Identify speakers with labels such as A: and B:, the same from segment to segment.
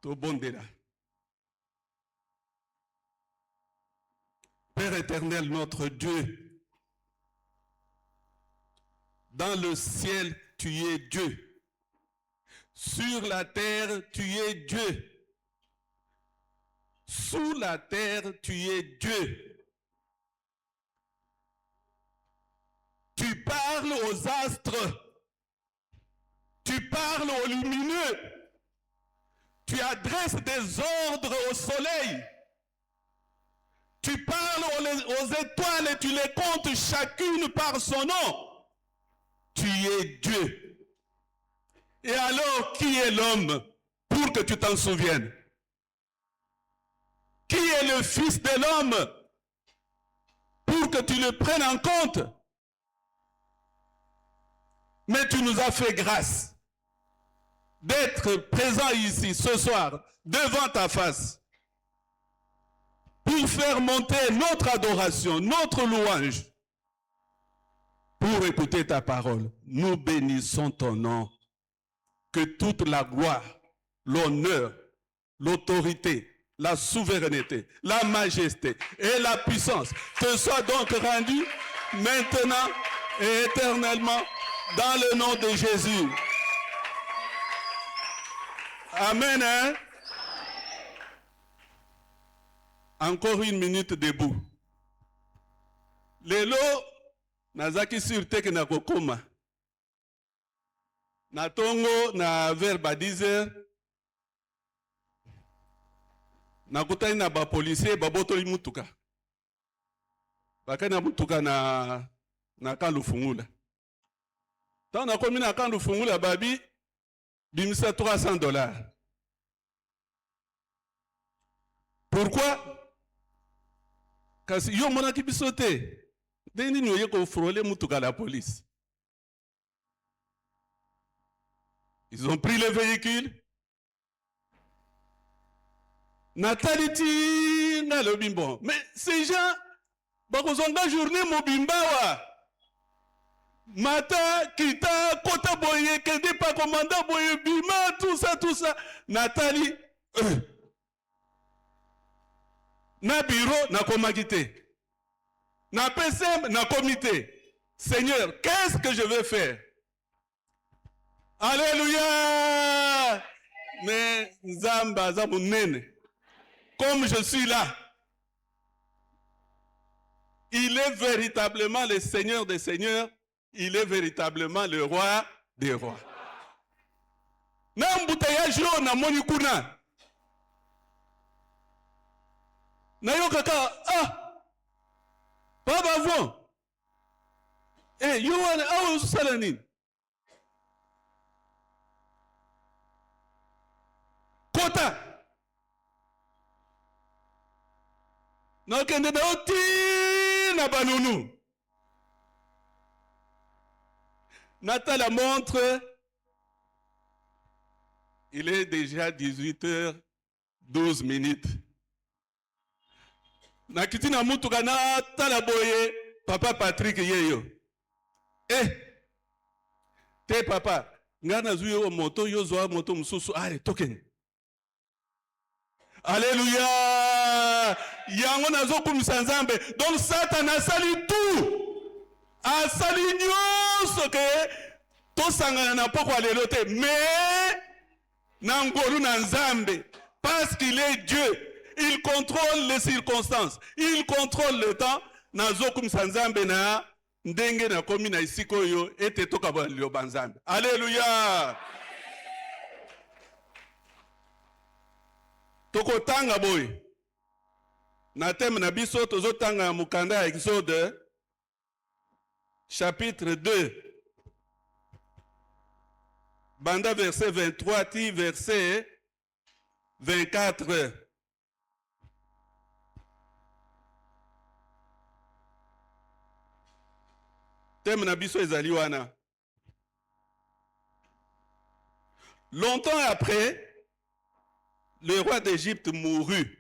A: Tobondela. Père éternel, notre Dieu, dans le ciel, tu es Dieu. Sur la terre, tu es Dieu. Sous la terre, tu es Dieu. Tu parles aux astres. Tu parles aux lumineux. Tu adresses des ordres au soleil. Tu parles aux étoiles et tu les comptes chacune par son nom. Tu es Dieu. Et alors, qui est l'homme pour que tu t'en souviennes? Qui est le fils de l'homme pour que tu le prennes en compte? Mais tu nous as fait grâce d'être présent ici ce soir devant ta face pour faire monter notre adoration, notre louange, pour écouter ta parole. Nous bénissons ton nom. Que toute la gloire, l'honneur, l'autorité, la souveraineté, la majesté et la puissance te soient donc rendues maintenant et éternellement dans le nom de Jésus. Amen. Hein? Encore une minute debout. Lelo, nazaki sur teke na kokoma. Na tongo na verba 10 heures. Na kutani na ba policier ba botoli mutuka. Bakana mutuka na kan lufungula. Tant na komi na kan lufungula babi bimisa $300. Pourquoi? Kasi yo mona ki bisote. Deni nyoye ko frôler mutuka la police. Ils ont pris le véhicule. Nataliti na le bimbo. Mais ces gens, bakozonga journée mobimbawa. Mata, kita, kota boye, kende pa commanda boye, bima, tout ça. Nathalie, na bureau, na komagite. Na PSM, na comité. Seigneur, qu'est-ce que je vais faire? Alléluia! Mais Zamba, Zamunene, comme je suis là, il est véritablement le Seigneur des Seigneurs, il est véritablement le Roi des Rois. N'embouteillage yo na moni kuna. Na yo kaka, Baba vont. Eh, yo wana awo salanin. Kota. Nakende na oti na banunu. Nata la montre. Il est déjà 18h12. Nakiti na mutuka na talaboye papa Patrick yeyo. Te papa, ngana zuyo moto yo zoa moto mususu ale token. Alléluia! Yango nazo kumisa Nzambe. Donc Satan a sali tout. A sali nyonso ke to sangana na poko alelote. Mais nangolu na Nzambe parce qu'il est Dieu. Il contrôle les circonstances. Il contrôle le temps. Nazo kumisa Nzambe na ndenge na komi na isiko yo ete toka ba lioba Nzambe. Alléluia! Toko tanga boy. Na thème na biso tozo tanga mukanda Exode chapitre 2. Banda verset 23 ti verset 24. Thème na biso ezali wana. Longtemps après, le roi d'Égypte mourut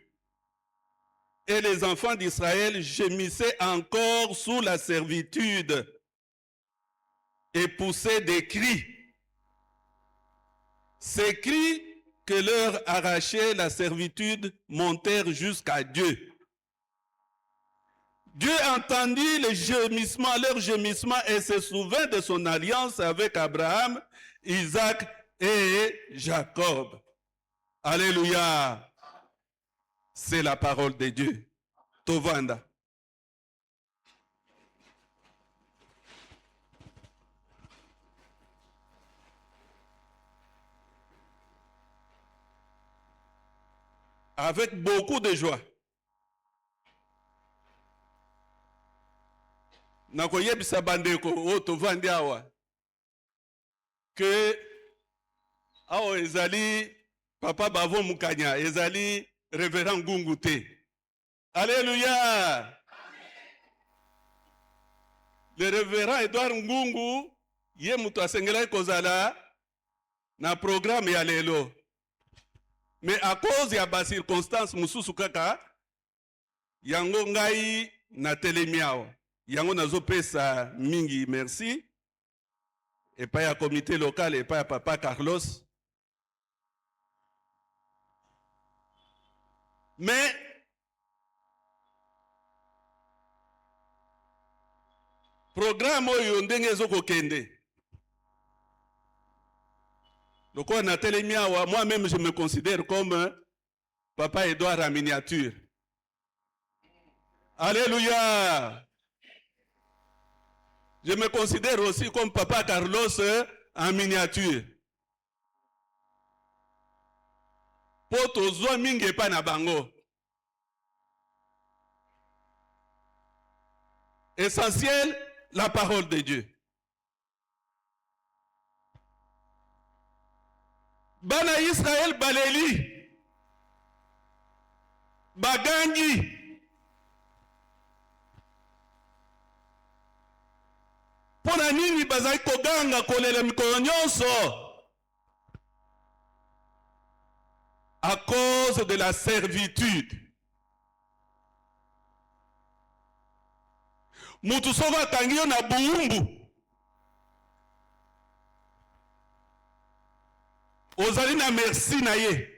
A: et les enfants d'Israël gémissaient encore sous la servitude et poussaient des cris. Ces cris que leur arrachait la servitude montèrent jusqu'à Dieu. Dieu entendit les gémissements, leurs gémissements, et se souvint de son alliance avec Abraham, Isaac et Jacob. Alléluia. C'est la parole de Dieu. Tovanda. Avec beaucoup de joie. Nakoyebisa bandeko o tovandi awa que awa ezali papa bavo mukanya ezali révérend Ngungu te. Alléluia. Le révérend Edouard Ngungu ye mutu asengela kozala na programme ya lelo. Mais à cause ya ba circonstance mususu kaka yango ngai na telemi awa. Yango nazo pesa mingi merci. Et pas ya comité local et pas ya papa Carlos. Mais programme oyo ndenge ezoko kende. Loko na telemi awa, moi-même je me considère comme papa Edouard en miniature. Alléluia. Je me considère aussi comme papa Carlos en miniature. Poto zwa mingi pa na bango. Essentiel, la parole de Dieu. Bana Israël baleli. Bagangi. Pona nini bazai koganga kolela mikolo nyonso? À cause de la servitude. Mutu sova kangio na buumbu. Ozali na merci na ye.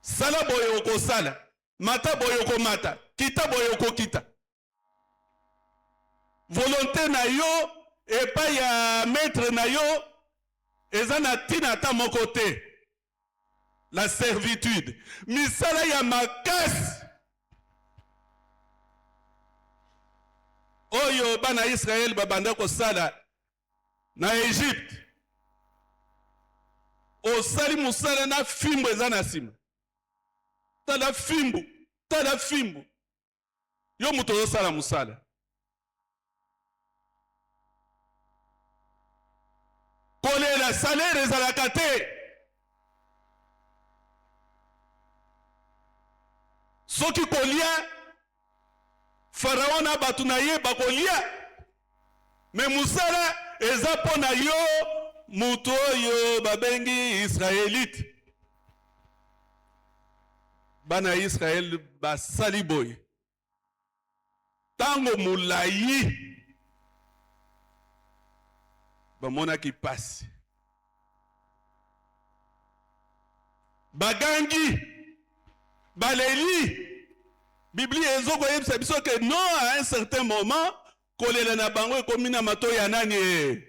A: Sala boyo ko sala. Mata boyo ko mata. Kita boyo ko kita. Volonté na yo et pas ya maître na yo ezana tina ta moko te. La servitude. Misala ya makasi. Oyo bana Israël babanda ko sala na Egypte. Osali musala na fimbo ezana sima. Tala fimbo, tala fimbo. Yo muto osala musala. Kolela salaire ezalaka te. Soki kolia Pharaon na batu na ye bakolia. Mais musala eza pona yo mutu oyo babengi Israélite. Bana Israël basali boy. Tango mulayi bamona ki passe. Bagangi baleli. Bibli ezoko yebisa biso que non à un certain moment kolela na bango ekomi na mato ya nani.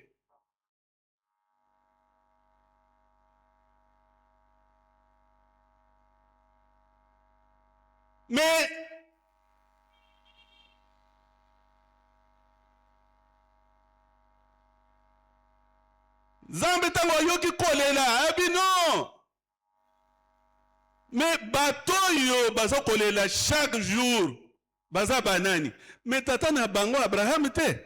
A: Mais Zambe tango yoki kolela abino. Mais batoyo baza kolela chaque jour baza banani. Mais tata na bango Abraham te.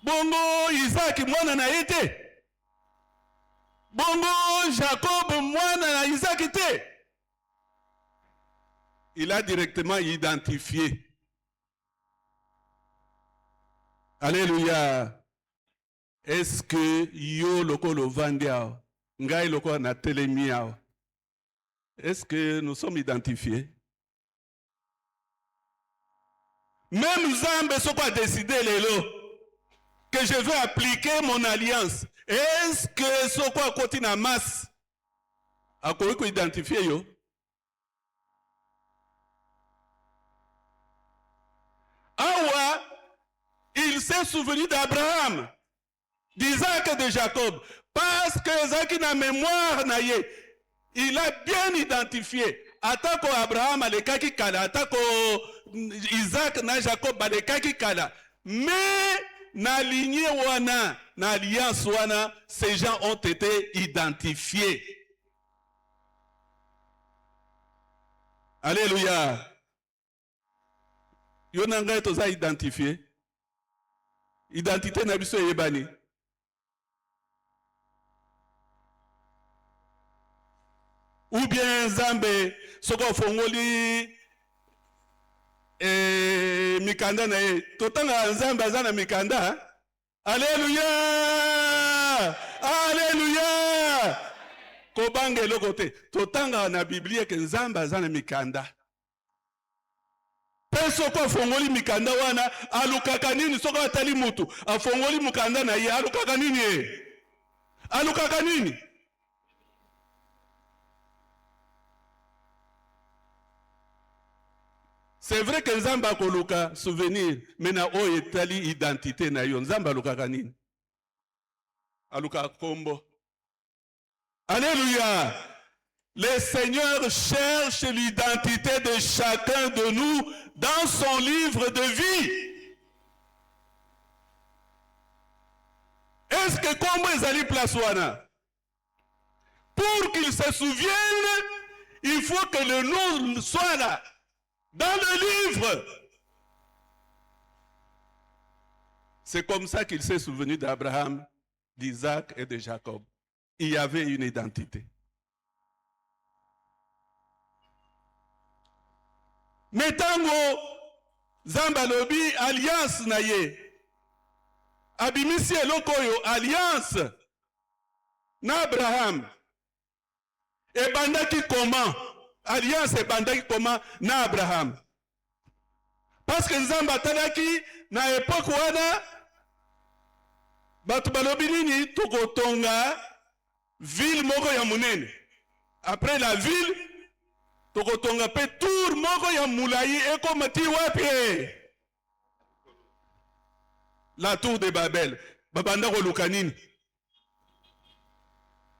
A: Bongo Isaac mwana na ete. Bongo Jacob mwana na Isaac te. Il a directement identifié. Alléluia. Est-ce que yo loko lo vandiao? Ngai loko na telemiao? Est-ce que nous sommes identifiés? Même Zambe soko a décidé lelo que je veux appliquer mon alliance Est-ce que ce quoi côté na masse a quoi identifier yo? Awa, il s'est souvenu d'Abraham, d'Isaac et de Jacob, parce que Isaac na mémoire na ye, il a bien identifié. Atako Abraham alekaki kala, atako Isaac na Jacob alekaki kala. Mais na lignée wana, na alliance wana, ces gens ont été identifiés. Alléluia. Yo nanga toza identifié. Identité na biso yebani. Ou bien Nzambe soko fongoli mikanda na ye. Totanga Nzambe azana mikanda. Alléluia! Alléluia! Kobange lokote. Totanga na Biblia ke Nzambe azana mikanda. Soko fongoli mikanda wana alukaka nini soko atali mutu afongoli mukanda na ye alukaka nini ye? Alukaka nini? C'est vrai que Nzamba akoluka souvenir mais na oyo etali identité na yo Nzamba alukaka nini? Alukaka kombo. Alléluia! Le Seigneur cherche l'identité de chacun de nous dans son livre de vie. Est-ce que comme ils allaient place wana? Pour qu'ils se souviennent, il faut que le nom soit là, dans le livre. C'est comme ça qu'il s'est souvenu d'Abraham, d'Isaac et de Jacob. Il y avait une identité. Metango Zambalobi alliance na ye. Abimisi elokoyo alliance na Abraham. Ebandaki comment? Alliance ebandaki comment na Abraham? Parce que Nzamba talaki na époque wana batu balobi nini tokotonga ville moko ya munene. Après la ville tokotonga pe tour moko ya mulayi ekomati wapi? La tour de Babel. Babanda koluka nini?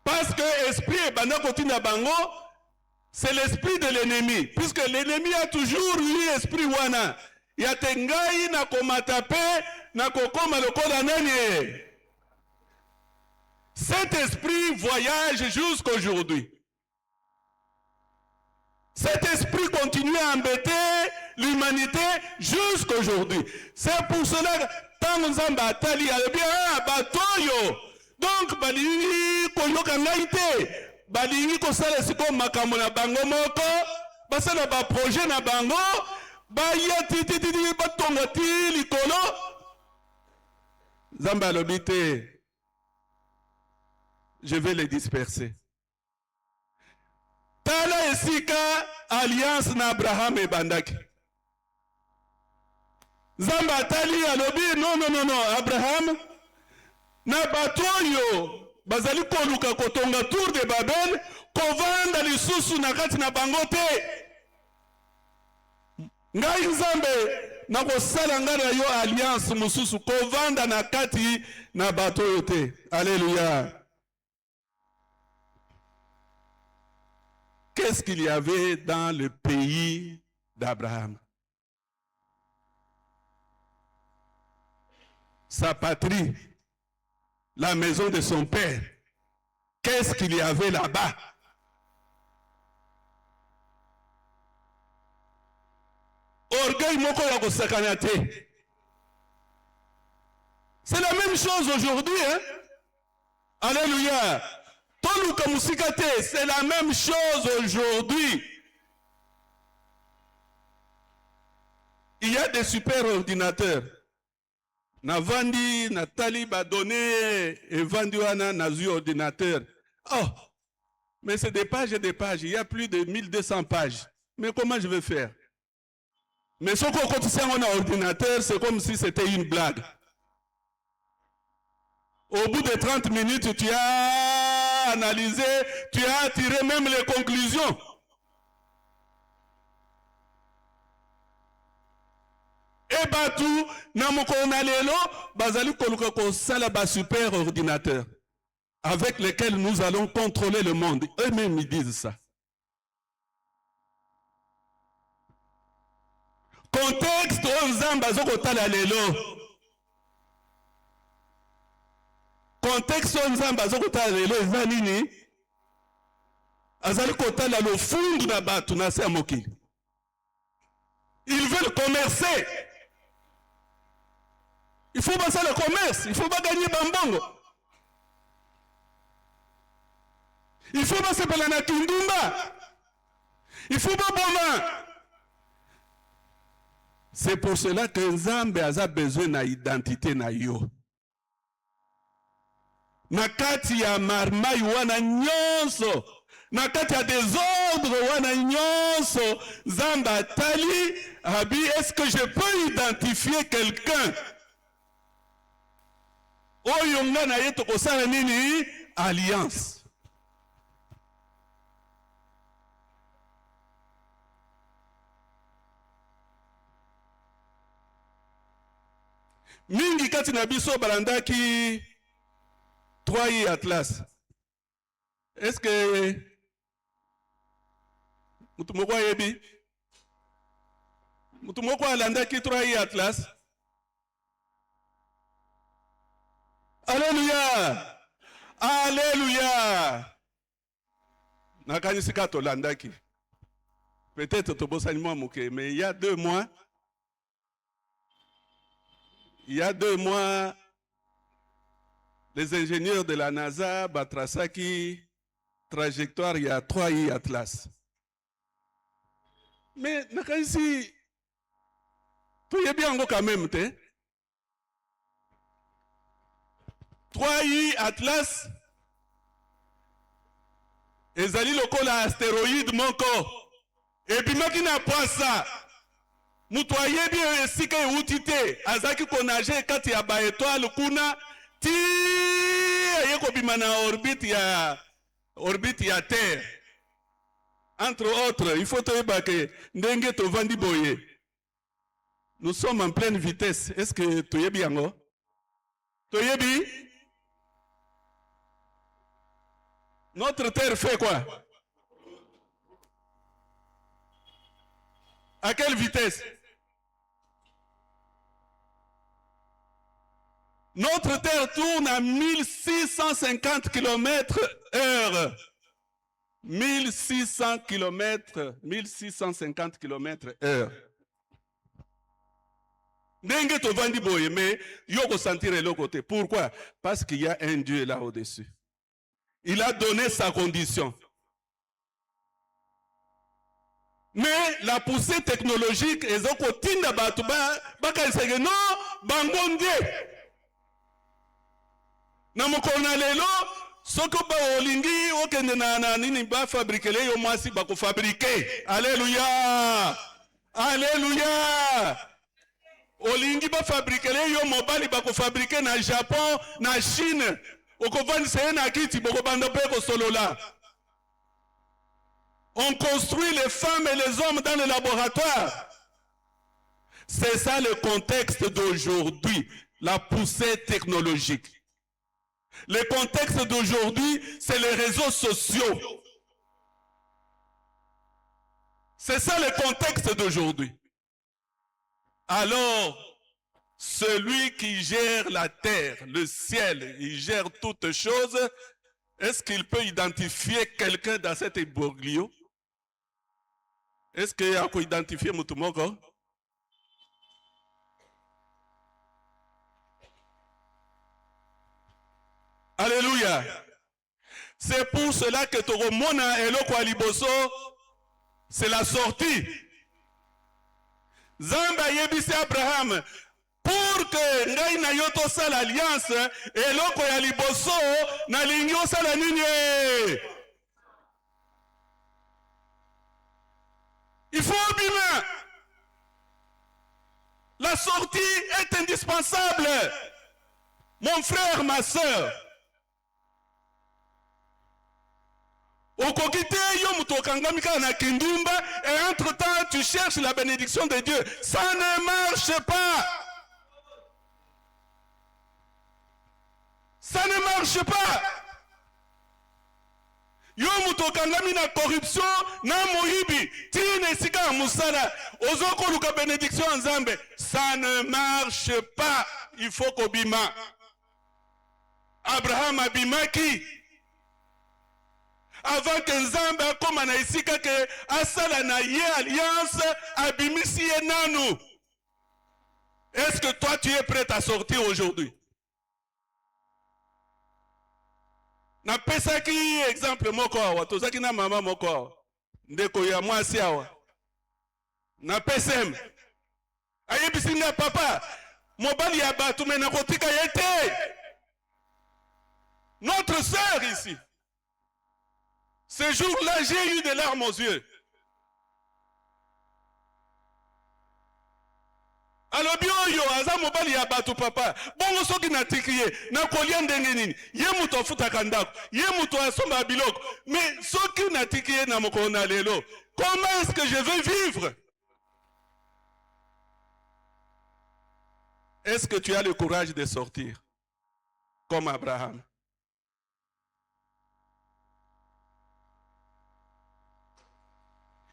A: Parce que esprit ebanda kotina bango, c'est l'esprit de l'ennemi. Puisque l'ennemi a toujours eu esprit wana. Ya tengai na komata pe na kokoma lokola nani. Cet esprit voyage jusqu'aujourd'hui. Cet esprit continue à embêter l'humanité jusqu'aujourd'hui. C'est pour cela que tant Nzamba atali bien batoyo. Donc balingi koyoka ngaite, balingi kosala siko makambo na bango moko, basala ba projet na bango, ba yati batonga ti likolo. Nzamba lobite, je vais les disperser. Tala esika alliance na Abraham et Bandaki. Nzamba tali alobi non, Abraham na batoyo bazali koluka kotonga tour de Babel kovanda lisusu na kati na bango te. Ngai Nzambe na kosala ngai na yo alliance mususu kovanda na kati na batoyo te. Alléluia. Qu'est-ce qu'il y avait dans le pays d'Abraham? Sa patrie, la maison de son père. Qu'est-ce qu'il y avait là-bas? Orgueil moko ya kosakana te. C'est la même chose aujourd'hui, hein? Alléluia. C'est la même chose aujourd'hui. Il y a des super ordinateurs. Navandi, Nathalie va donner et vendu un ordinateur. Oh, mais c'est des pages et des pages. Il y a plus de 1200 pages. Mais comment je vais faire? Mais ce qu'on continue en ordinateur, c'est comme si c'était une blague. Au bout de 30 minutes, tu as analysé, tu as tiré même les conclusions. Et Batou, Namokona Lelo, Bazali Koluka Kosala ba super ordinateur avec lesquels nous allons contrôler le monde. Eux-mêmes ils disent ça. Contexte Onzamba Zokotala Lelo. Contexte Onzamba Zokotala Lelo Zanini. Azali Kotala le fond na Batou na Samoki. Ils veulent commercer. Il faut passer le commerce, il ne faut pas gagner bambongo. Il faut passer par la Kindumba. Il faut pas bomber. C'est pour cela que Nzambe a besoin d'identité na yo. Nakati ya marmai wana nyonso. Nakati ya désordre wana nyonso. Zamba tali, Abi, est-ce que je peux identifier quelqu'un? Oyonga na yeto kosala nini? Alliance. Mingi kati na biso balandaki 3i Atlas. Est-ce que mutu moko yebi? Mutu moko alandaki 3i Atlas? Alléluia! Alléluia! Nakanisika tolandaki. Peut-être tobosani mwa muke, mais il y a 2 mois, les ingénieurs de la NASA batrasaki trajectoire il y a 3i Atlas. Mais nakanisi toyebi yango quand même te. 3i Atlas ezali lokola astéroïde moko ebimaki na poisa mutu ayebi esika euti te azaki konage kati ya baétoile kuna ti aye kobima na orbite ya terre. Entre autres, il faut toyeba ke ndenge tovandi boye, nous sommes en pleine vitesse. Est-ce que toyebi yango? Toyebi? Notre terre fait quoi? À quelle vitesse? Notre terre tourne à 1650 km/h. 1650 km/h. Ndenge tovandi boye, mais yoko sentir le côté. Pourquoi? Parce qu'il y a un Dieu là au-dessus. Il a donné sa condition. Mais la poussée technologique, ils ont continué à battre, non, bangondé. Namokona lelo, soko ba olingi, okende na nini ba fabriquer le yo mwasi ba ko fabriquer. Alléluia. Alléluia. Olingi ba fabriquer le yo mobali ba ko fabriquer na Japon, na Chine. Okovani se na kiti boko banda pe ko solola. On construit les femmes et les hommes dans le laboratoire. C'est ça le contexte d'aujourd'hui, la poussée technologique. Le contexte d'aujourd'hui, c'est les réseaux sociaux. C'est ça le contexte d'aujourd'hui. Alors, celui qui gère la terre, le ciel, il gère toutes choses, est-ce qu'il peut identifier quelqu'un dans cet imbroglio? Est-ce qu'il peut identifier Mutumoko? Alléluia. C'est pour cela que Toromona et Lokwaliboso, c'est la sortie. Zamba yebisi Abraham, pour que ngai na yoto sala alliance, et Lokwaliboso na lingyo sala nini. Il faut bien. La sortie est indispensable. Mon frère, ma soeur, okokite yo mutokangami na kindumba et entre-temps tu cherches la bénédiction de Dieu. Ça ne marche pas. Ça ne marche pas. Yo mutokangami na corruption na moyibi tine sika musala ozoko luka bénédiction nzambe. Ça ne marche pas. Il faut kobima. Abraham abimaki avant que Nzambe akoma na isika ke asala na ye alliance abimisi ye nanu. Est-ce que toi tu es prêt à sortir aujourd'hui? Na pesaki exemple moko awa tozaki na mama moko awa ndeko ya mwasi awa na pesem ayebisi nga papa mobali ya batu mena kotika yete. Notre sœur ici, ce jour-là, j'ai eu des larmes aux yeux. Alors bioyo aza mobali ya batu papa bongo soki natikiye na kolia ndenge nini ye muto afutaka ndako ye muto asomba biloko mais soki natikiye na mokona lelo comment est-ce que je vais vivre? Est-ce que tu as le courage de sortir comme Abraham?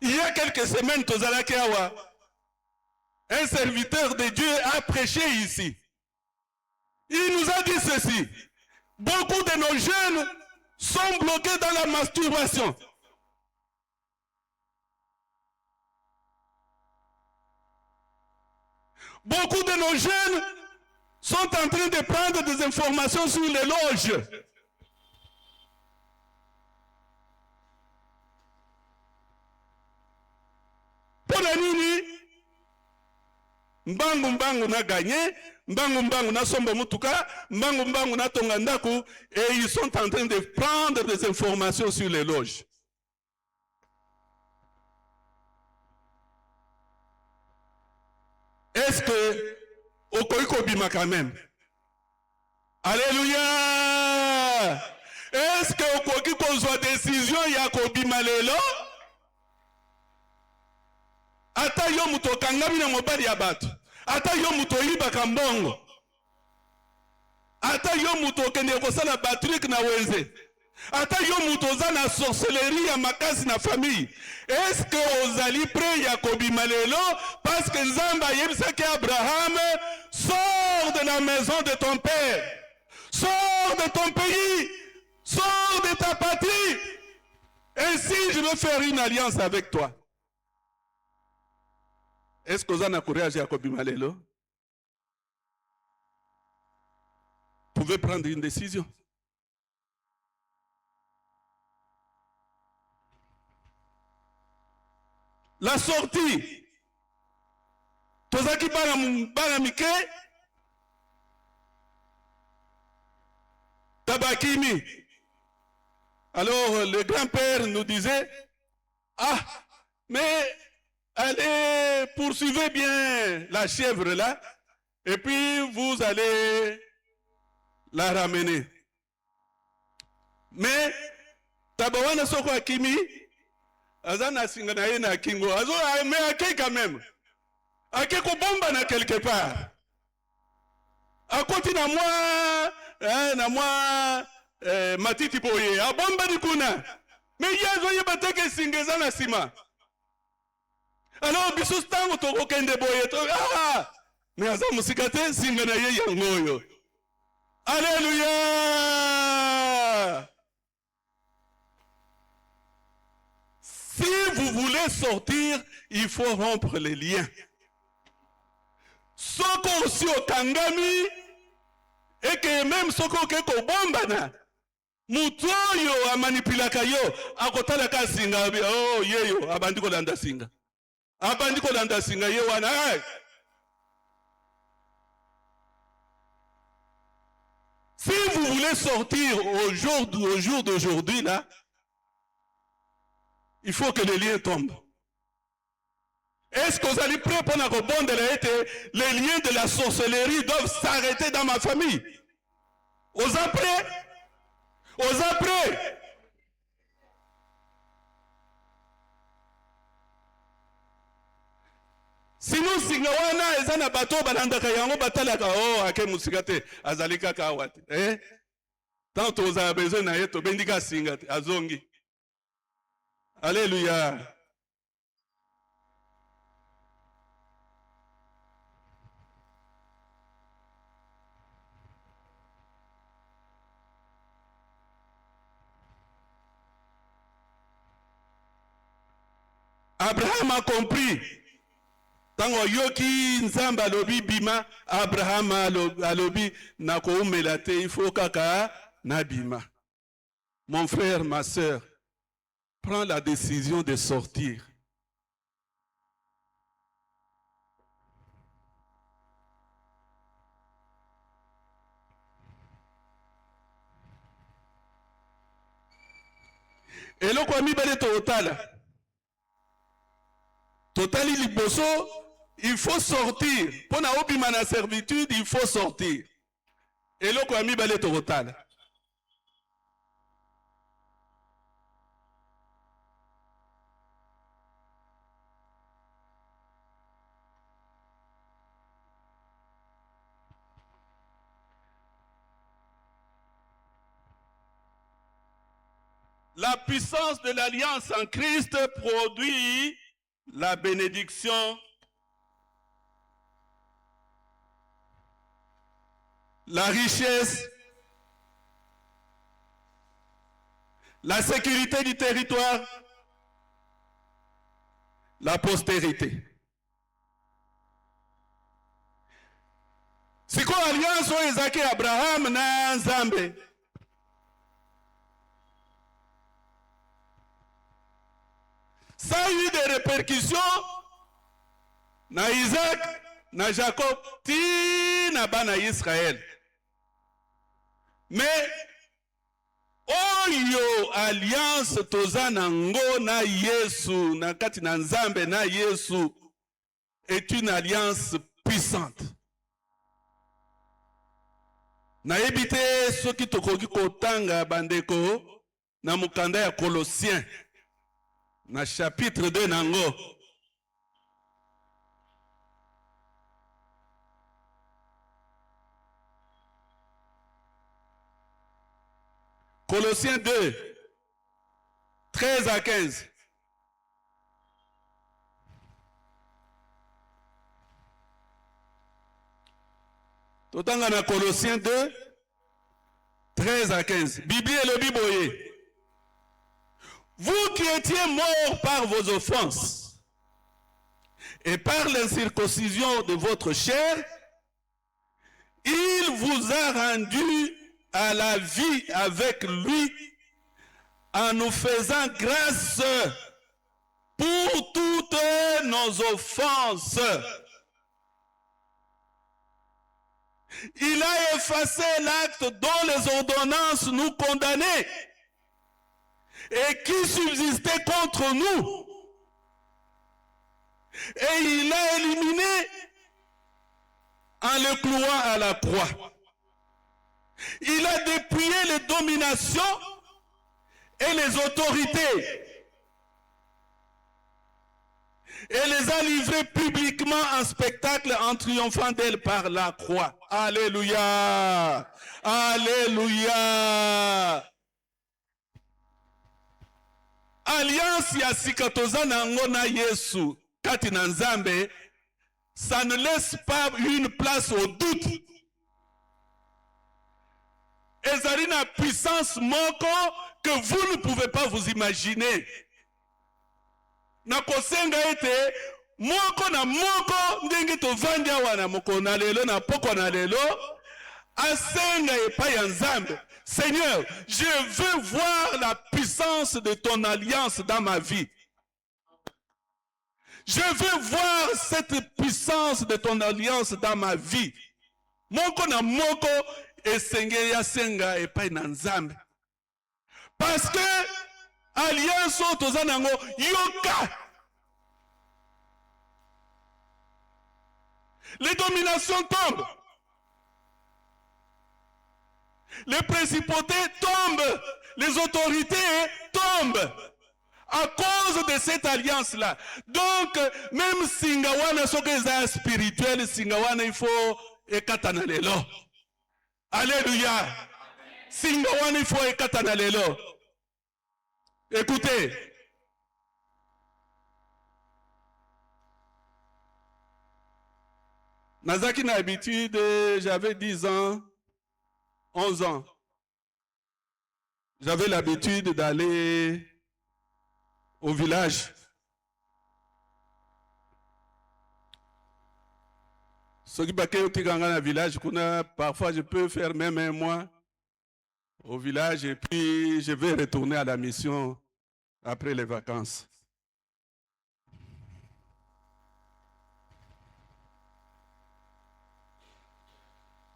A: Il y a quelques semaines, un serviteur de Dieu a prêché ici. Il nous a dit ceci. Beaucoup de nos jeunes sont bloqués dans la masturbation. Beaucoup de nos jeunes sont en train de prendre des informations sur les loges. Pour la nuit, mbangu na gagné, mbangu na somba mutuka, mbangu na tongandaku, et ils sont en train de prendre des informations sur les loges. Est-ce que Okoiko bima quand même? Alléluia! Est-ce que Okoiko soit décision yako bima lelo? Ata yo muto kangami na mobali ya batu. Ata yo muto iba kambongo. Ata yo muto kende kosala batrik na wenze. Ata yo muto za na sorcellerie ya makasi na famille. Est-ce que ozali prêt ya kobima lelo parce que Nzamba yebisaki Abraham sors de la maison de ton père. Sors de ton pays. Sors de ta patrie. Ainsi je veux faire une alliance avec toi. Est-ce que vous avez courage à kobima lelo? Vous pouvez prendre une décision. La sortie. Tozaki bana mike. Tabakimi. Alors le grand-père nous disait, ah, mais allez, poursuivez bien la chèvre là, et puis vous allez la ramener. Mais, Tabawana Soko Akimi, Azana Singanaye na Kingo, Azo, mais Ake quand même. Ake ko bomba na quelque part. A côté na moi, Matiti Boye, a bomba di kuna. Mais yazo yebateke singeza na sima. Alors, biso stango toko kende boye to ah mais aza musikate singana ye yangoyo. Alléluia. Si vous voulez sortir, il faut rompre les liens. Soko aussi au kangami et que même soko keko bombana mutoyo a manipulaka yo akotala ka singa oh yeyo abandiko landa singa. Abandiko landa singa ye wana. Si vous voulez sortir au jour d'aujourd'hui là, il faut que les liens tombent. Est-ce que vous allez prêts pour la rebonde de la été? Les liens de la sorcellerie doivent s'arrêter dans ma famille. Oza prêt? Oza prêt? Sinon singa wana eza na bato balandaka yango batalaka oh ake musika te azali kaka awa te tant tozala besoin na ye tobendi ka singa te azongi. Alléluia. Abraham a compris. Tango yoki nzamba alobi bima, Abraham alobi na koumela te, il faut kaka na bima. Mon frère, ma sœur, prends la décision de sortir. Et le quoi mi bale total. Totali liboso, il faut sortir. Pour na obima na servitude, il faut sortir. Et le quoi mi bale total. La puissance de l'alliance en Christ produit la bénédiction, la richesse, la sécurité du territoire, la postérité. C'est quoi l'alliance entre Isaac et Abraham na Nzambe? Ça a eu des répercussions na Isaac, na Jacob, ti na bana Israël. Mais oyo alliance toza nango na Yesu, na kati na Nzambe na Yesu, est une alliance puissante. Na ebite soki tokoki kotanga bandeko na mukanda ya Colossiens. Na chapitre 2 nango. Colossiens 2, 13 à 15. Totanga na Colossiens 2, 13 à 15. Bible et le Biboye. Vous qui étiez morts par vos offenses et par l'incirconcision de votre chair, il vous a rendu à la vie avec lui en nous faisant grâce pour toutes nos offenses. Il a effacé l'acte dont les ordonnances nous condamnaient et qui subsistait contre nous. Et il l'a éliminé en le clouant à la croix. Il a dépouillé les dominations et les autorités et les a livrées publiquement en spectacle en triomphant d'elles par la croix. Alléluia! Alléluia! Alliance ya sikatoza nango na Yesu kati na Nzambe, ça ne laisse pas une place au doute. Ezali na puissance moko que vous ne pouvez pas vous imaginer. Na kosenga ete moko na moko ndenge tovandi awa na moko na lelo na poko na lelo asenga epai ya Nzambe. Seigneur, je veux voir la puissance de ton alliance dans ma vie. Je veux voir cette puissance de ton alliance dans ma vie. Moko na moko esenge ya senga epai na Nzambe. Parce que alliance toza nango yoka. Les dominations tombent. Les principautés tombent. Les autorités tombent. À cause de cette alliance-là. Donc, même Singawana, ce que c'est spirituel, Singawana, il faut ekatana lelo. Alléluia. Singawana, il faut ekatana lelo. Écoutez. Nazaki n'a habitude, j'avais 10 ans, 11 ans. J'avais l'habitude d'aller au village. Ceux qui baquent au Tiganga village, parfois je peux faire même un mois au village et puis je vais retourner à la mission après les vacances.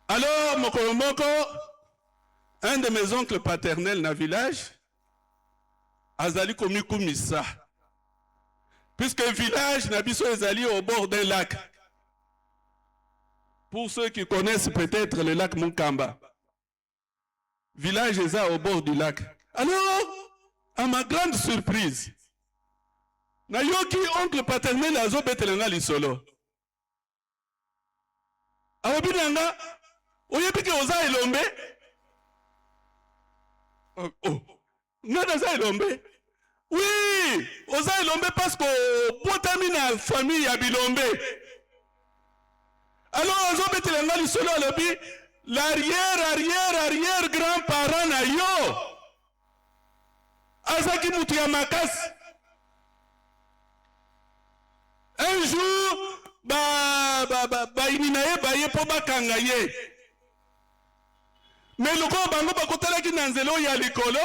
A: Alors, Mokolomoko, un de mes oncles paternels dans le village, Azali Komikumisa. Puisque le village Nabiso Azali au bord d'un lac. Pour ceux qui connaissent peut-être le lac Munkamba. Village est au bord du lac. Alors, à ma grande surprise, Nayoki, oncle paternel, Azo Betelanga Lisolo. Awabinanga, Oyebike Oza Elombe. Oh, Nada Oza Elombe. Oui, Oza Elombe parce que Botami na famille ya Bilombe. Alors, Azo Betelanga Lisolo alobi, l'arrière grand-parent na yo. Azaki mutu ya makasi. Un jour, ininaye baye po bakanga ye. Mais le gros bango bakotalaki na nzela ya likolo.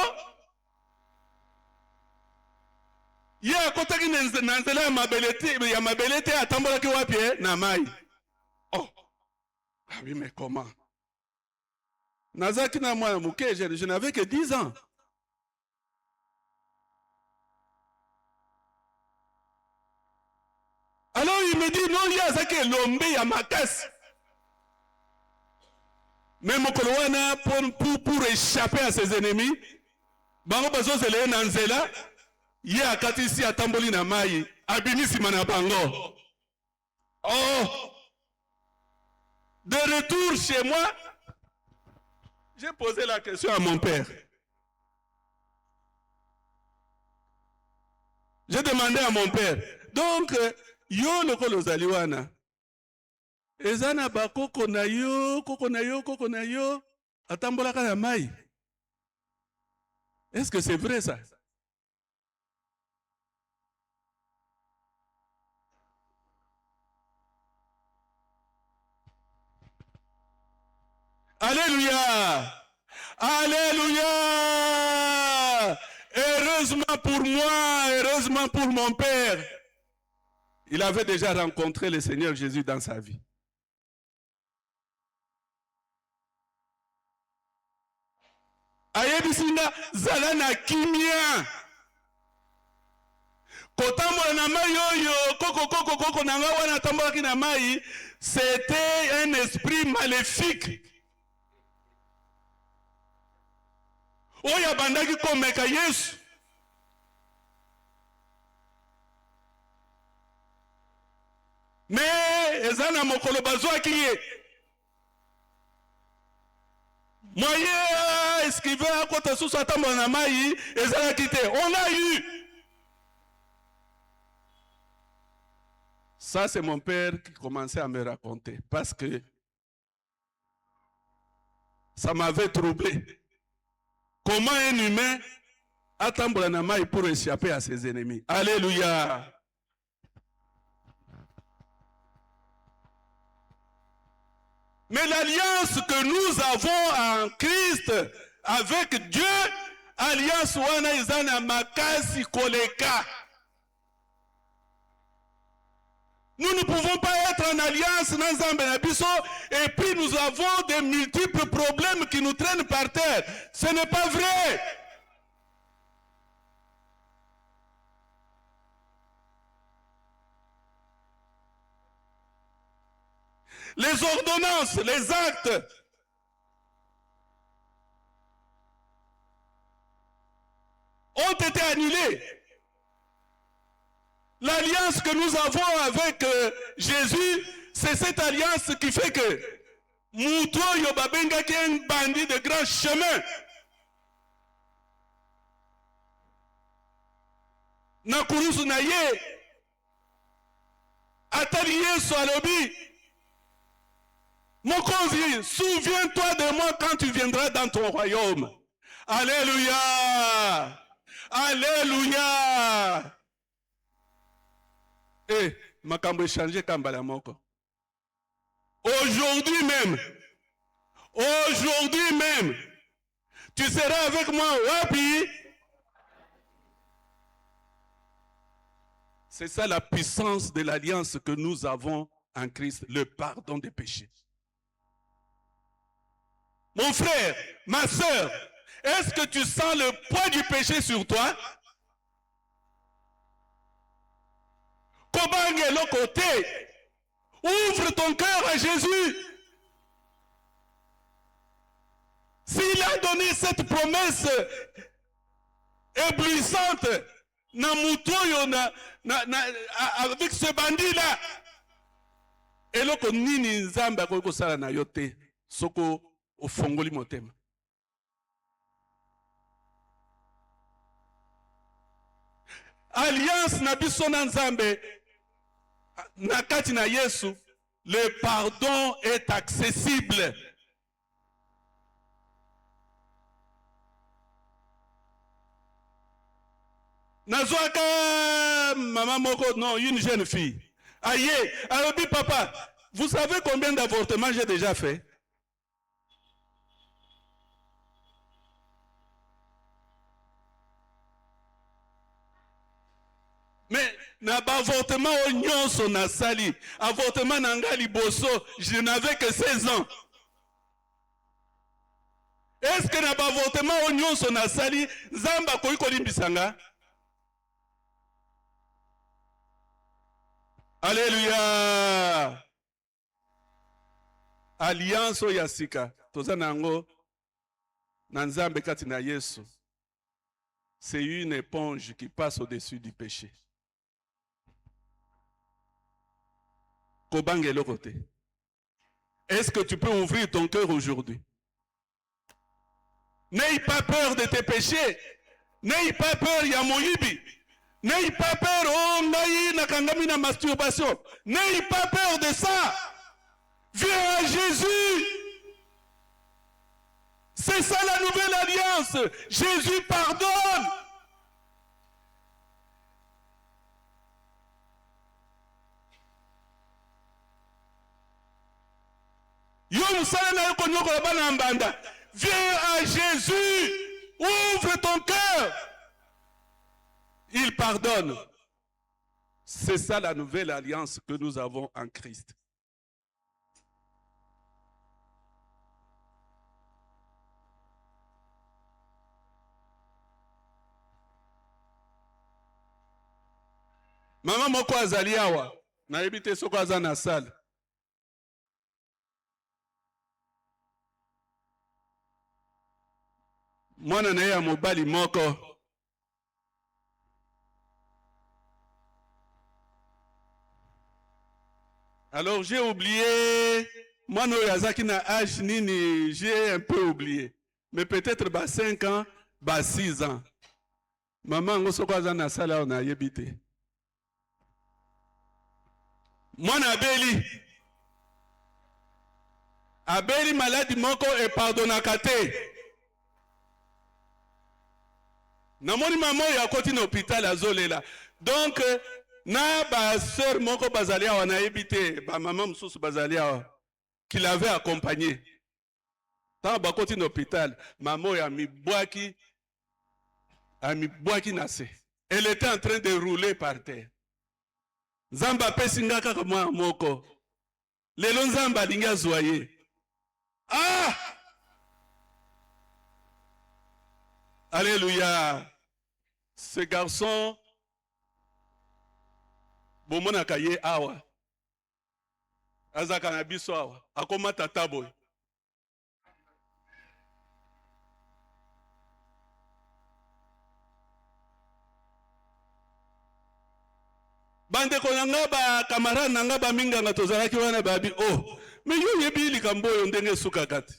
A: Ye akotaki na nzela ya mabelete atambolaki wapi na mai. Oh. Ah oui, mais comment? Nazaki na mwana muke, je n'avais que 10 ans. Alors il me dit, non, il y a ça qui est l'ombe, il y a ma casse. Mais mon coloana, pour échapper à ses ennemis, bango bazo zele nanzela, ye akati ici à tamboli na mai, abinisi mana bango. Oh! De retour chez moi, j'ai posé la question à mon père. J'ai demandé à mon père. Donc, yo lokolo zaliwana. Ezana ba koko na yo, atambola ka mai. Est-ce que c'est vrai ça? Alléluia! Alléluia! Heureusement pour moi, heureusement pour mon père. Il avait déjà rencontré le Seigneur Jésus dans sa vie. Ayebisinga zalana kimia. Kotambola na mai yoyo, koko nanga wana tambola ki na mai, c'était un esprit maléfique. Oya bandaki komeka Yesu. Mais ezana mokolo bazwaki ye. Moye esquiver à côté sous sa tambola na mai, ezana quitté. On a eu. Ça, c'est mon père qui commençait à me raconter. Parce que ça m'avait troublé. Comment un humain a tambola na mai pour échapper à ses ennemis? Alléluia. Mais l'alliance que nous avons en Christ avec Dieu, alliance wana izana makasi koleka. Nous ne pouvons pas être en alliance dans Nzambe na biso et puis nous avons de multiples problèmes qui nous traînent par terre. Ce n'est pas vrai. Les ordonnances, les actes, ont été annulées. L'alliance que nous avons avec Jésus, c'est cette alliance qui fait que Mouto Yobabenga qui est un bandit de grand chemin. Nakurusu naye atali Yesu alobi Mokonzi, souviens-toi de moi quand tu viendras dans ton royaume. Alléluia. Alléluia. Eh, makambo échangé kambala moko. Aujourd'hui même, tu seras avec moi, wapi? C'est ça la puissance de l'alliance que nous avons en Christ, le pardon des péchés. Mon frère, ma soeur, est-ce que tu sens le poids du péché sur toi? Kobange le côté, ouvre ton cœur à Jésus. S'il a donné cette promesse éblouissante, avec ce bandit-là, et là, nini nzambe akoki sala na yo te soko ofongoli motema. Alliance na biso na nzambe na kati na Yesu, le pardon est accessible. Nazwaka maman moko, non, une jeune fille. Aïe, Arabi papa, vous savez combien d'avortements j'ai déjà fait? Mais na avortement au nyonso na sali, avortement na ngali boso, je n'avais que 16 ans. Est-ce que na avortement au nyonso na sali, zamba koyi kolimbisanga? Alléluia. Alliance yasika toza nango na nzambe kati na Yesu. C'est une éponge qui passe au-dessus du péché. Kobange le côté. Est-ce que tu peux ouvrir ton cœur aujourd'hui? N'aie pas peur de tes péchés. N'aie pas peur yamoyibi. N'aie pas peur, oh, naï, nakangami na masturbation. N'aie pas peur de ça. Viens à Jésus. C'est ça la nouvelle alliance. Jésus pardonne. Viens à Jésus. Ouvre ton cœur. Il pardonne. C'est ça la nouvelle alliance que nous avons en Christ. Maman moko azali awa, na ebite soko aza na salle. Mwana na ya mobali moko. Alors j'ai oublié, moi no yazaki na âge nini, j'ai un peu oublié. Mais peut-être bas 5 ans, bas 6 ans. Maman ngo soko aza na salle na yebite. Mwana abeli maladi moko e pardonaka te. Namoni maman ya koti na hôpital azolela. Donc na ba sœur moko bazali awa na ebite, ba maman mususu bazali awa qui l'avait accompagné. Tant ba koti na hôpital, maman ya mibwaki nase. Elle était en train de rouler par terre. Zamba pesinga kaka mwa moko. Lelo nzamba linga zoye. Ah! Alléluia. Ce garçon, bomona kaye awa. Azaka na biso awa. Akoma tataboy. bandeko nanga ba camarade nanga ba minganga tozalaki wana babi oh mais yo yebi likambo oyo ndenge esukaka te.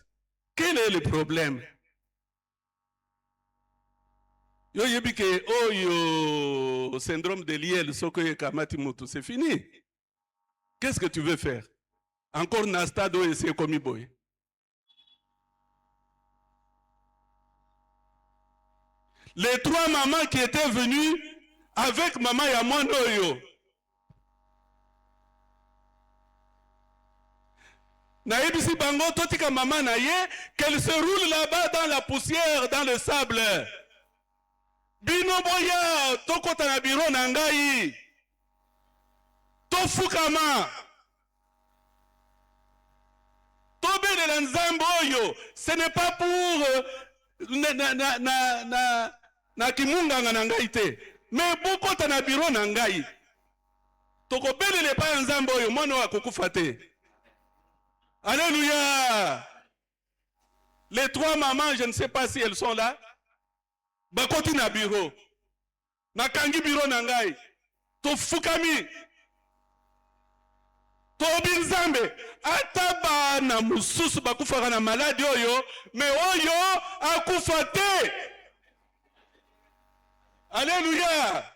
A: Quel est le problème? Yo yebi ke oyo syndrome de Liel soko yekamati mutu, c'est fini. Qu'est-ce que tu veux faire? Encore na stade oyo ese komi boye. Les trois mamans qui étaient venues avec maman Yamonoyo. Naïbisi Bango Totika maman naye, qu'elle se roule là-bas dans la poussière, dans le sable. Bino boya, toko tanabiro nangai. Tofukama. Tobe de l'anzamboyo. Ce n'est pas pour na kimunganga nangai te. Mais beaucoup tanabiro nangai. Toko bele le pa nzamboyo mono wa kukufa te. Alléluia. Les trois mamans, je ne sais pas si elles sont là. Bakoti na bureau. Na kangi bureau nangai. To fukami. To binzambe. Ataba na mususu bakufaka na maladi oyo. Mais oyo akufa te. Alléluia.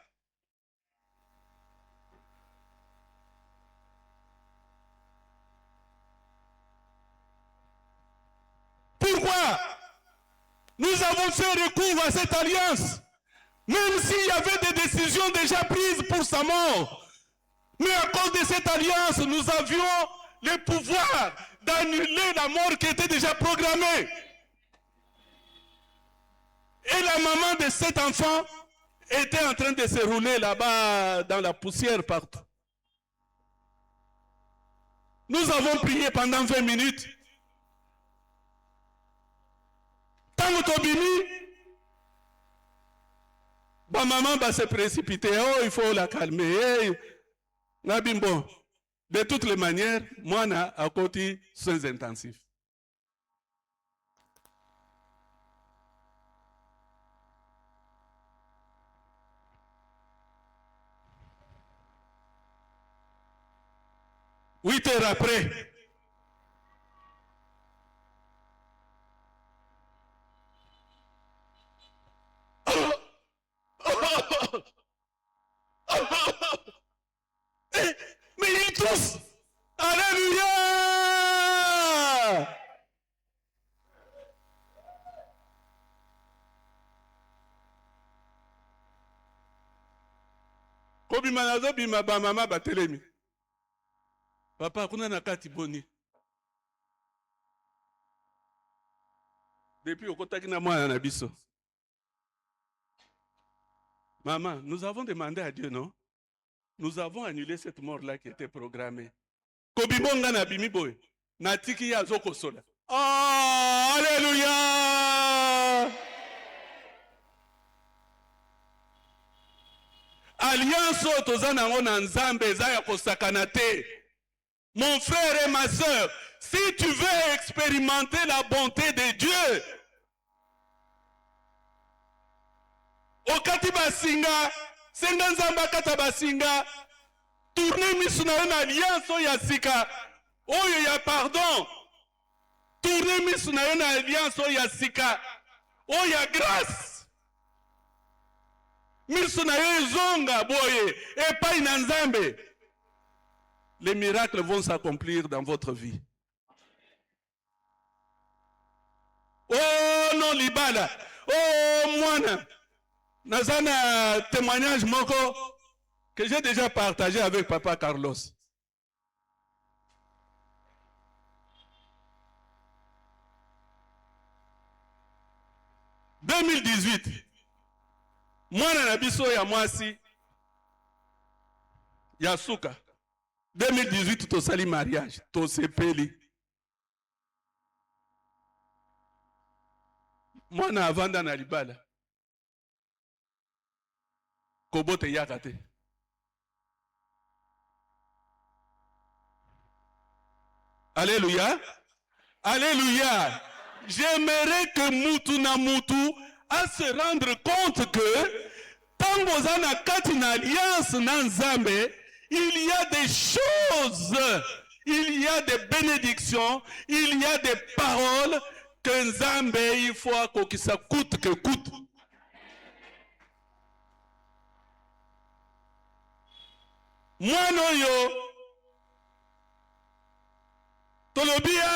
A: Pourquoi nous avons fait recours à cette alliance, même s'il y avait des décisions déjà prises pour sa mort? Mais à cause de cette alliance, nous avions le pouvoir d'annuler la mort qui était déjà programmée. Et la maman de cet enfant était en train de se rouler là-bas dans la poussière partout. Nous avons prié pendant 20 minutes. Ba maman va se précipiter, oh il faut la calmer. Nabimbo, de toutes les manières, moi na à côté soins intensifs. Huit heures après. Mais ils tous, alléluia. Kobi manazo bima ba mama batelemi. Papa kuna nakati boni. Depuis okotaki na mwana na biso. Maman, nous avons demandé à Dieu, non? Nous avons annulé cette mort-là qui était programmée. Kobibonga na bimiboy. Natiki ya zoko sola. Oh, alléluia! Alliance otozana ngona nzambe zaya kosakanate. Mon frère et ma sœur, si tu veux expérimenter la bonté de Dieu, okati basinga, senga nzamba kata basinga, tourner misu na una alliance ya sika, oyo ya pardon, tourner misu na una alliance ya sika, oyo ya grâce, misu na yo zonga boye, epai na nzambe. Les miracles vont s'accomplir dans votre vie. Oh non libala, oh moana. Nazana témoignage moko que j'ai déjà partagé avec Papa Carlos. En 2018, mwana na biso ya mwasi ya suka. 2018 to sali mariage, to sepeli. Mwana avanda na libala. Kobote yakate. Alléluia. Alléluia. J'aimerais que mutu na mutu à se rendre compte que tant que na kati na alliance na nzambe, il y a des choses, il y a des bénédictions, il y a des paroles que Nzambe il faut que ça coûte que coûte. Moi non yo, tolobi ya.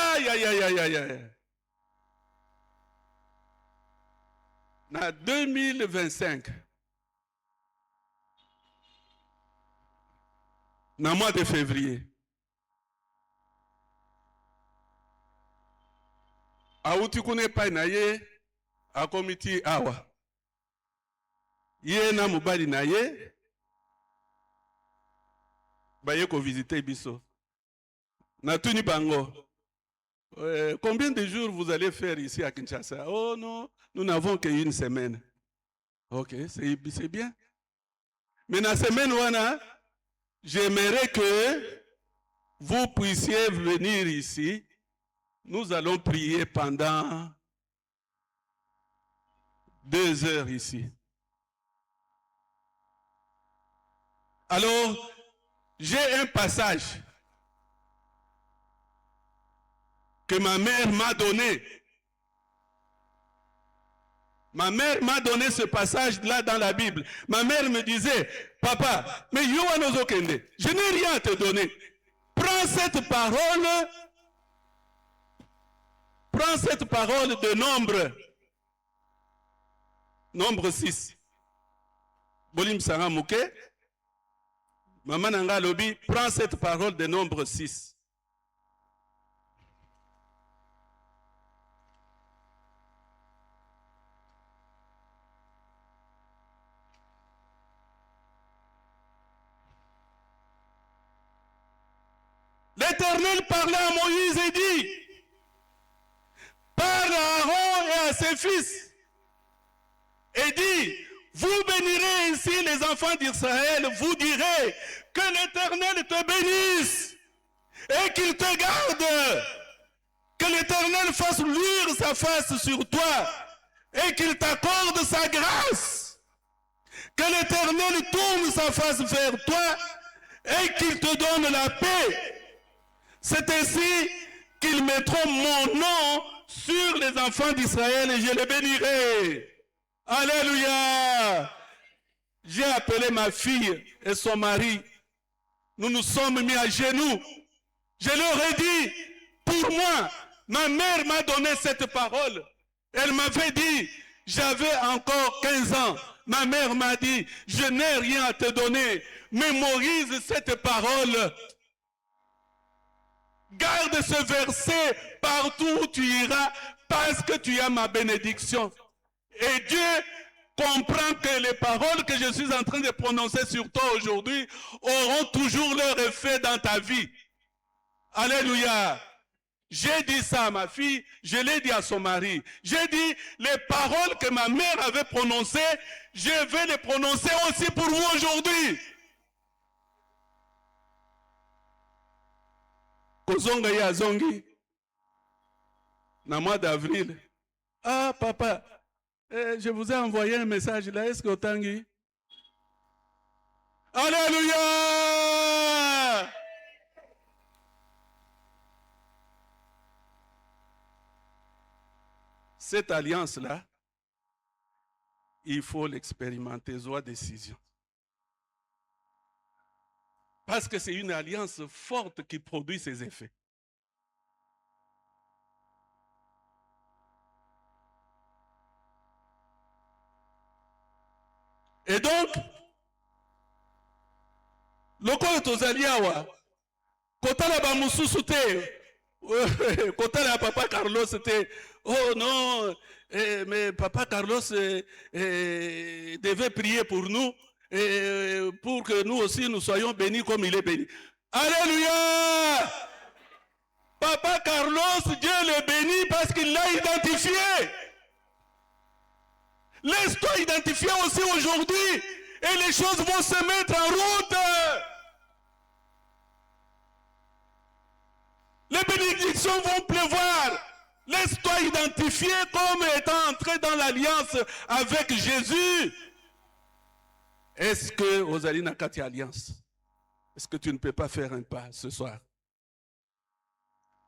A: Na 2025, na mois de février, auti kune pa na ye a komiti awa ye na mobali na ye baye ko visiter biso na tuni bango combien de jours vous allez faire ici à Kinshasa? Oh non, nous n'avons qu'une semaine. Ok, c'est bien. Mais dans la semaine wana, j'aimerais que vous puissiez venir ici. Nous allons prier pendant 2 heures ici. Alors, j'ai un passage que ma mère m'a donné. Ma mère m'a donné ce passage-là dans la Bible. Ma mère me disait, papa, mais Yohano Kende, je n'ai rien à te donner. Prends cette parole de nombre 6. Bolim Sarah Mouké. Maman Nanga Lobi, prends cette parole de nombre 6. L'Éternel parlait à Moïse et dit, parle à Aaron et à ses fils, et dit, vous bénirez ainsi les enfants d'Israël, vous direz que l'Éternel te bénisse et qu'il te garde, que l'Éternel fasse luire sa face sur toi et qu'il t'accorde sa grâce, que l'Éternel tourne sa face vers toi et qu'il te donne la paix. C'est ainsi qu'ils mettront mon nom sur les enfants d'Israël et je les bénirai. Alléluia. J'ai appelé ma fille et son mari. Nous nous sommes mis à genoux. Je leur ai dit, pour moi, ma mère m'a donné cette parole. Elle m'avait dit, j'avais encore 15 ans. Ma mère m'a dit, je n'ai rien à te donner. Mémorise cette parole. Garde ce verset partout où tu iras parce que tu as ma bénédiction. Et Dieu comprend que les paroles que je suis en train de prononcer sur toi aujourd'hui auront toujours leur effet dans ta vie. Alléluia. J'ai dit ça à ma fille, je l'ai dit à son mari. J'ai dit les paroles que ma mère avait prononcées, je vais les prononcer aussi pour vous aujourd'hui. Kozonga ya zongi na mois d'avril. Ah papa, je vous ai envoyé un message là, est-ce que otangi? Alléluia! Cette alliance-là, il faut l'expérimenter, soit décision. Parce que c'est une alliance forte qui produit ses effets. Et donc, lokola tozali awa, kotala ba mususu te, kotala papa Carlos te, oh non, mais papa Carlos devait prier pour nous. Et pour que nous aussi nous soyons bénis comme il est béni. Alléluia! Papa Carlos, Dieu le bénit parce qu'il l'a identifié. Laisse-toi identifier aussi aujourd'hui et les choses vont se mettre en route. Les bénédictions vont pleuvoir. Laisse-toi identifier comme étant entré dans l'alliance avec Jésus. Est-ce que vous allez dans cette alliance? Est-ce que tu ne peux pas faire un pas ce soir?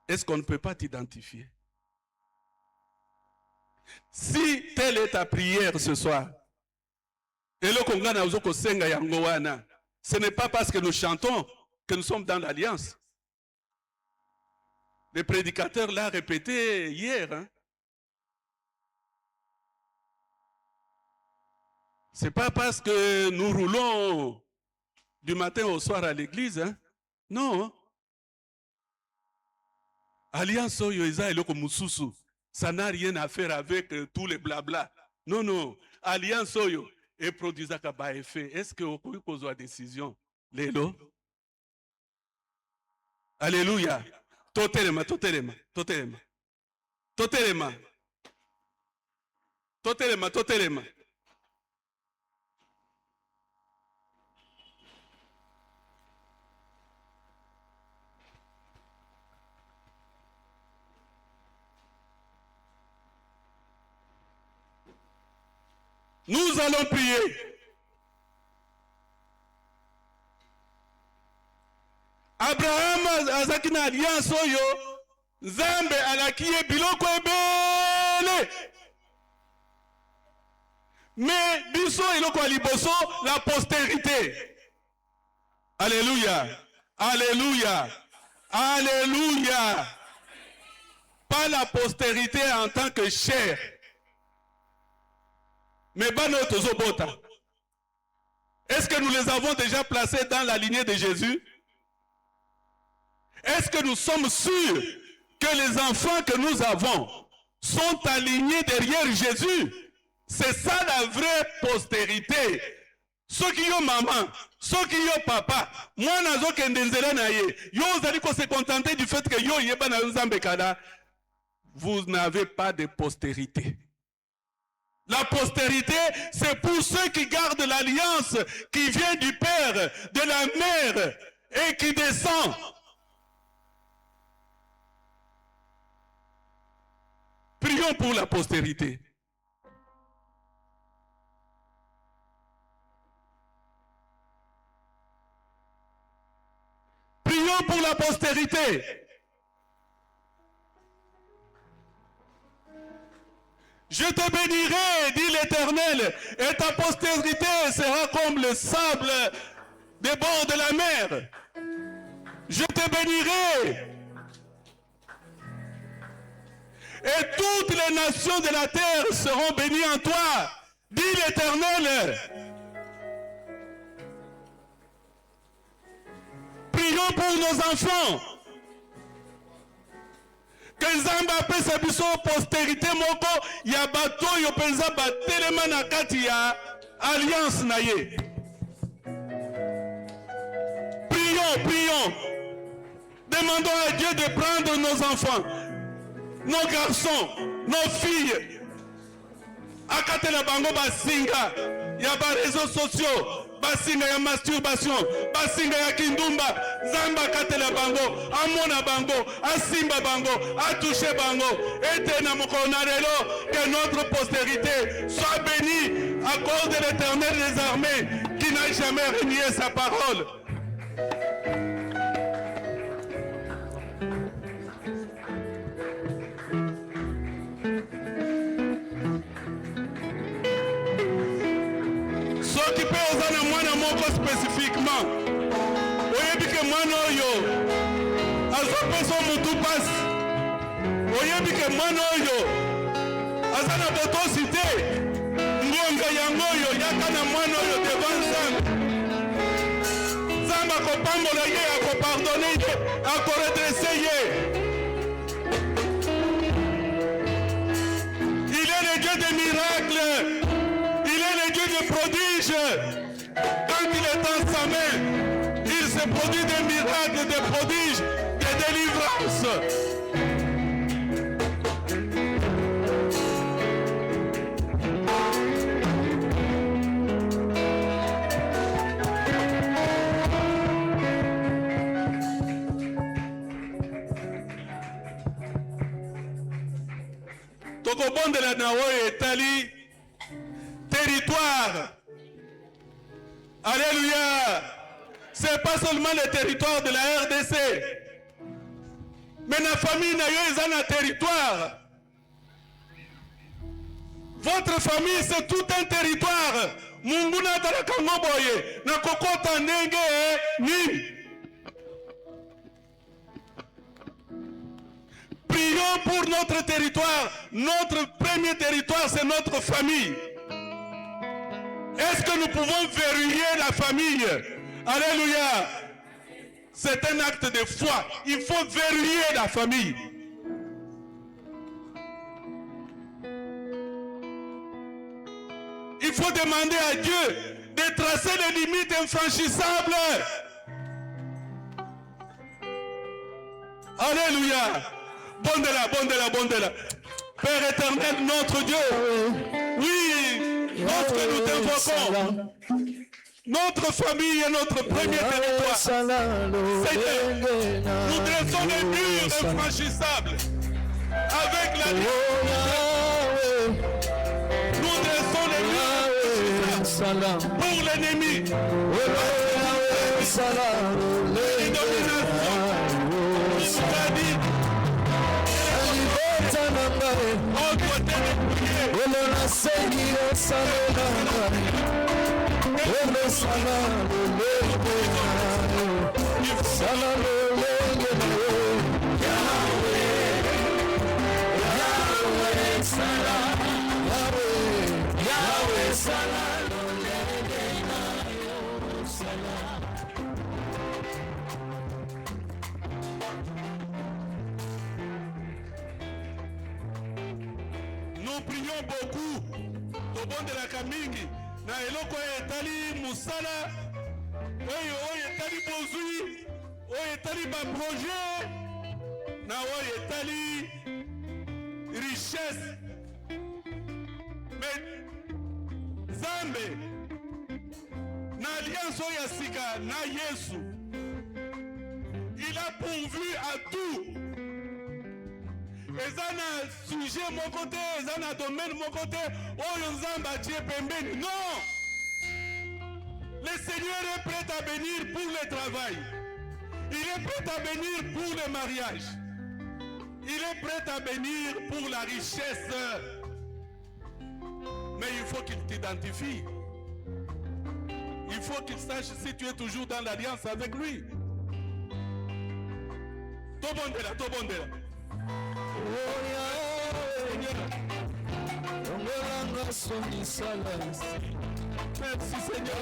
A: Est-ce qu'on ne peut pas t'identifier? Si telle est ta prière ce soir, ce n'est pas parce que nous chantons que nous sommes dans l'alliance. Le prédicateur l'a répété hier. Hein? Ce n'est pas parce que nous roulons du matin au soir à l'église. Hein? Non. Alliance Oyoïza et Loko Mususu, ça n'a rien à faire avec tous les blabla. Non, non. Alliance Oyo et produisaka ba effet. Est-ce que vous pouvez poser la décision? Lélo? Alléluia. Totelema, totelema, totelema. Totelema. Totelema, totelema. Nous allons prier. Abraham azaki na alliance oyo, Nzambe alakiye biloko ebele. Mais biso eloko liboso la postérité. Alléluia. Alléluia. Alléluia. Pas la postérité en tant que chair. Mais bano tozobota. Est-ce que nous les avons déjà placés dans la lignée de Jésus? Est-ce que nous sommes sûrs que les enfants que nous avons sont alignés derrière Jésus? C'est ça la vraie postérité. Ceux qui ont maman, ceux qui ont papa, moi nazo kendenzela na ye, yo zali ko se contenter du fait que yo yeba na Nzambekala, vous n'avez pas de postérité. La postérité, c'est pour ceux qui gardent l'alliance qui vient du Père, de la Mère et qui descend. Prions pour la postérité. Prions pour la postérité. Je te bénirai, dit l'Éternel, et ta postérité sera comme le sable des bords de la mer. Je te bénirai. Et toutes les nations de la terre seront bénies en toi, dit l'Éternel. Prions pour nos enfants. Que Nzambe apesa biso postérité moko ya bato yo penza batelema na kati ya alliance na ye. Prions, prions. Demandons à Dieu de prendre nos enfants, nos garçons, nos filles. Akatela bango basinga ya ba réseaux sociaux, basinga ya masturbation, basinga ya kindumba. Zamba katela bango, amona bango, asimba bango, atouche bango. Et na mokonarelo, que notre postérité soit bénie à cause de l'Éternel des armées qui n'a jamais renié sa parole. Ce qui peut aux moine moko spécifiquement. Oyebi ke mwana oyo azopesa mutu pasi. Oyebi ke mwana oyo azana botosi te. Ngonga yango oyo yaka na mwana oyo devant Nzambe. Nzambe akopambola ye, akopardonne ye, akoredresse ye. Il est le Dieu des miracles. Il est le Dieu des prodiges. Quand il est dans sa main, il se produit des miracles, des prodiges, des délivrances. Tokobondela na oyo etali territoire. Alléluia. Ce n'est pas seulement le territoire de la RDC. Mais la famille n'a eu un territoire. Votre famille, c'est tout un territoire. Munguna Tarakangoboye, Nakokota Nenge, Nim. Prions pour notre territoire. Notre premier territoire, c'est notre famille. Est-ce que nous pouvons verrouiller la famille? Alléluia. C'est un acte de foi. Il faut verrouiller la famille. Il faut demander à Dieu de tracer les limites infranchissables. Alléluia. Bondela. Père éternel, notre Dieu. Oui, lorsque nous t'invoquons, notre famille est notre premier territoire. Seigneur, nous dressons les murs infranchissables avec la lutte. Nous dressons les murs infranchissables pour l'ennemi. Nous prions beaucoup au bon de la Kamingi. Na eloko etali musala, oyo etali bozui, oyo etali ba projet, na oyo etali richesse. Mais Zambe na alliance oyo sika na Yesu, il a pourvu à tout. Ezana sujet mon côté, ezana domaine mon côté, oyo nzamba Dieu pembeni. Non! Le Seigneur est prêt à bénir pour le travail. Il est prêt à bénir pour le mariage. Il est prêt à bénir pour la richesse. Mais il faut qu'il t'identifie. Il faut qu'il sache si tu es toujours dans l'alliance avec lui. Tobondela. Merci Seigneur.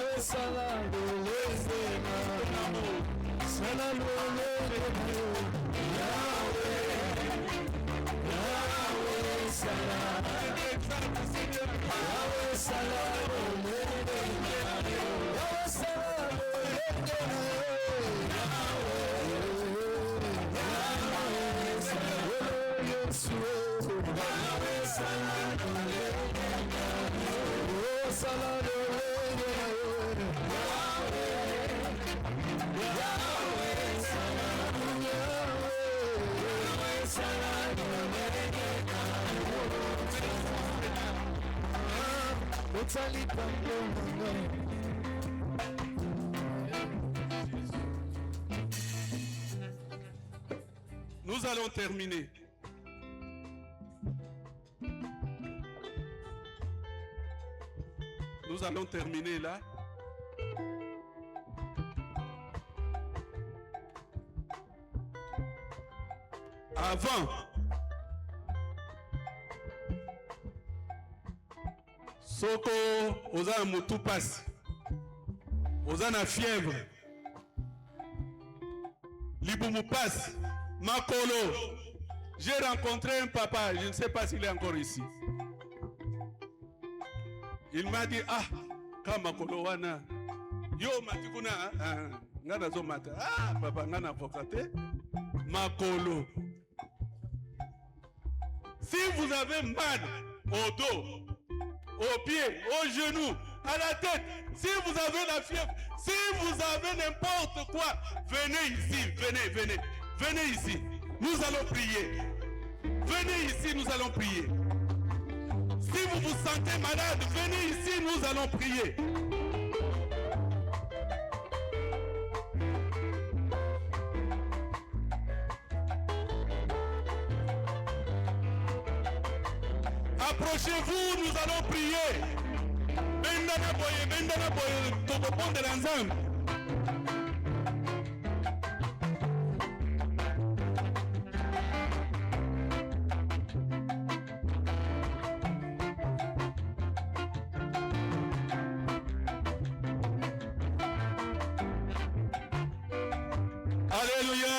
A: Nous allons terminer. Nous allons terminer là. Avant, Soko, Ozana Moutou passe, Ozana fièvre, Liboumou passe, Makolo. J'ai rencontré un papa, je ne sais pas s'il est encore ici. Il m'a dit, ah, quand Makolo wana, yo matikuna, ngana zo mata, ah, papa ngana avocate, Makolo. Si vous avez mal au dos, aux pieds, aux genoux, à la tête, si vous avez la fièvre, si vous avez n'importe quoi, venez ici, venez ici. Nous allons prier. Venez ici, nous allons prier. Si vous vous sentez malade, venez ici, nous allons prier. Approchez-vous, nous allons prier. Bendana boye, tokopondela la nzambe. Alléluia.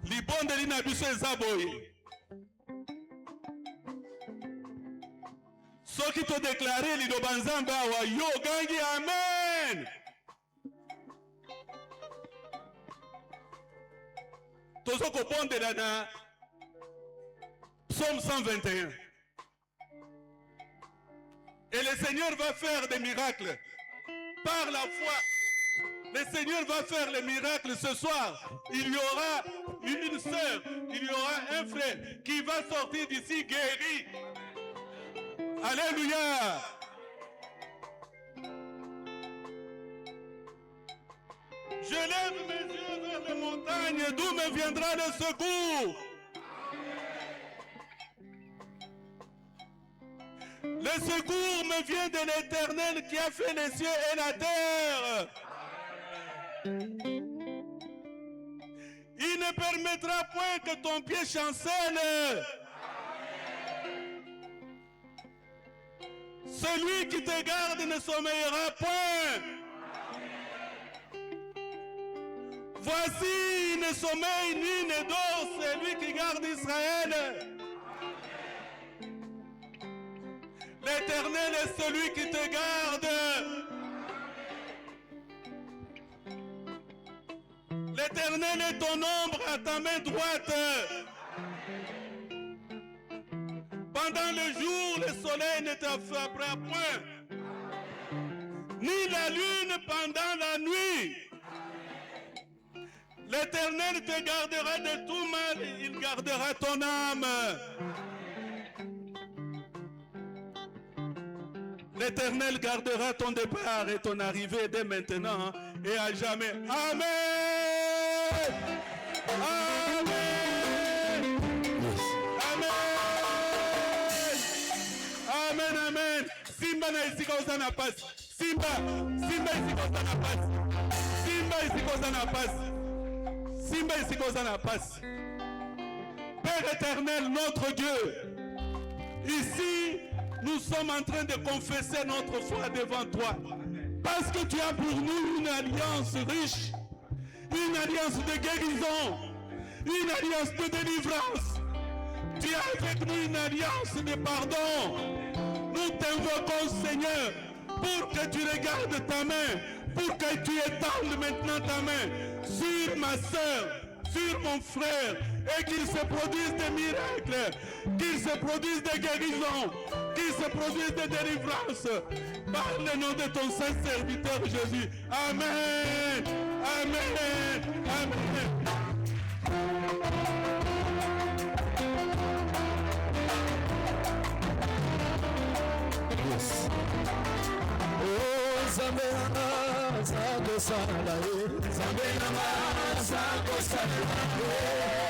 A: Libondeli na biso eza boye. Soki to déclarer liloba nzambe awa yo gangi amen. Tozo kopondela na Psaume 121. Et le Seigneur va faire des miracles. Par la foi, le Seigneur va faire les miracles ce soir. Il y aura une sœur, il y aura un frère qui va sortir d'ici guéri. Alléluia. Je lève mes yeux vers les montagnes, d'où me viendra le secours. Le secours me vient de l'Éternel qui a fait les cieux et la terre. Il ne permettra point que ton pied chancelle. Celui qui te garde ne sommeillera point. Voici, ne sommeille ni ne dort celui qui garde Israël. L'Éternel est celui qui te garde. L'Éternel est ton ombre à ta main droite. Pendant le jour, le soleil ne te frappera point, ni la lune pendant la nuit. L'Éternel te gardera de tout mal, il gardera ton âme. L'Éternel gardera ton départ et ton arrivée dès maintenant et à jamais. Amen. Amen. Amen. Amen. Simba na isika uzana pasi. Simba isika uzana pasi. Simba isika uzana pasi. Simba isika uzana pasi. Père éternel, notre Dieu, ici, nous sommes en train de confesser notre foi devant toi. Parce que tu as pour nous une alliance riche, une alliance de guérison, une alliance de délivrance. Tu as avec nous une alliance de pardon. Nous t'invoquons, Seigneur, pour que tu regardes ta main, pour que tu étendes maintenant ta main sur ma soeur, sur mon frère, et qu'il se produise des miracles, qu'il se produise des guérisons, qu'il se produise des délivrances, par le nom de ton saint serviteur Jésus. Amen. Amen. Amen.
B: Yes. Oh, Zambéana, Zako Salae, Zambéana, Zako Salae.